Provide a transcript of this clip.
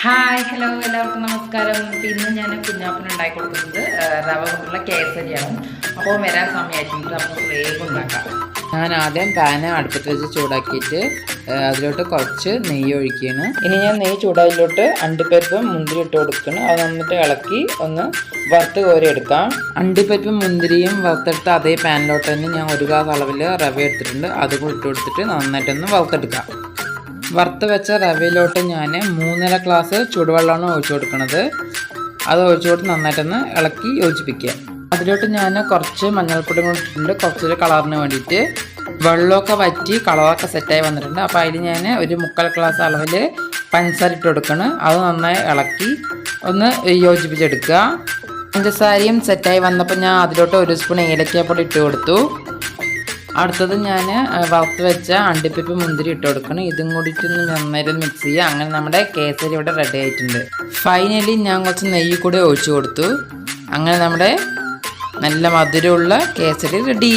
Hi hello എല്ലാവർക്കും നമസ്കാരം. ഇന്ന് ഞാൻ കുഞ്ഞാപ്പന് ഉണ്ടാക്കി കൊടുക്കുന്നത് റവ കൊണ്ടുള്ള കേസരിയാണ്. അപ്പോൾ വരാൻ സമയമായിട്ടുണ്ട്. അപ്പോൾ വേഗം ഉണ്ടാക്കാം. ഞാൻ ആദ്യം പാന് അടുപ്പത്ത് വെച്ച് ചൂടാക്കിയിട്ട് അതിലോട്ട് കുറച്ച് നെയ്യ് ഒഴിക്കുകയാണ്. ഇനി ഞാൻ നെയ്യ് ചൂടായതിലോട്ട് അണ്ടിപ്പരിപ്പും മുന്തിരി ഇട്ട് കൊടുക്കണം. അത് നന്നിട്ട് ഇളക്കി ഒന്ന് വറുത്ത് കോരി എടുക്കാം. അണ്ടിപ്പരിപ്പും മുന്തിരിയും വറുത്തെടുത്ത് അതേ പാനിലോട്ട് തന്നെ ഞാൻ ഒരു ഗ്ലാസ് അളവിൽ റവ എടുത്തിട്ടുണ്ട്. അതും ഇട്ട് കൊടുത്തിട്ട് നന്നായിട്ടൊന്ന് വറുത്തെടുക്കാം. വറുത്ത് വെച്ച റവയിലോട്ട് ഞാൻ 3.5 ഗ്ലാസ് ചൂടുവെള്ളമാണ് ഒഴിച്ചു കൊടുക്കുന്നത്. അത് ഒഴിച്ചു കൊടുത്ത് നന്നായിട്ടൊന്ന് ഇളക്കി യോജിപ്പിക്കുക. അതിലോട്ട് ഞാൻ കുറച്ച് മഞ്ഞൾപ്പൊടി കൊണ്ടിട്ടുണ്ട്, കുറച്ചൊരു കളറിന് വേണ്ടിയിട്ട്. വെള്ളമൊക്കെ വറ്റി കളറൊക്കെ സെറ്റായി വന്നിട്ടുണ്ട്. അപ്പോൾ അതിൽ ഞാൻ ഒരു 3/4 ഗ്ലാസ് അളവിൽ പഞ്ചസാര ഇട്ട് കൊടുക്കണം. അത് നന്നായി ഇളക്കി ഒന്ന് യോജിപ്പിച്ചെടുക്കുക. പഞ്ചസാരയും സെറ്റായി വന്നപ്പോൾ ഞാൻ അതിലോട്ട് 1 സ്പൂൺ ഏലക്കാപ്പൊടി ഇട്ട് കൊടുത്തു. അടുത്തത് ഞാൻ വറുത്ത് വെച്ച അണ്ടിപ്പരിപ്പ് മുന്തിരി ഇട്ട് കൊടുക്കണം. ഇതും കൂടിയിട്ടൊന്ന് നന്നായിട്ട് മിക്സ് ചെയ്യുക. അങ്ങനെ നമ്മുടെ കേസരി ഇവിടെ റെഡി ആയിട്ടുണ്ട്. ഫൈനലി ഞാൻ കുറച്ച് നെയ്യ് കൂടി ഒഴിച്ചു കൊടുത്തു. അങ്ങനെ നമ്മുടെ നല്ല മധുരമുള്ള കേസരി റെഡി.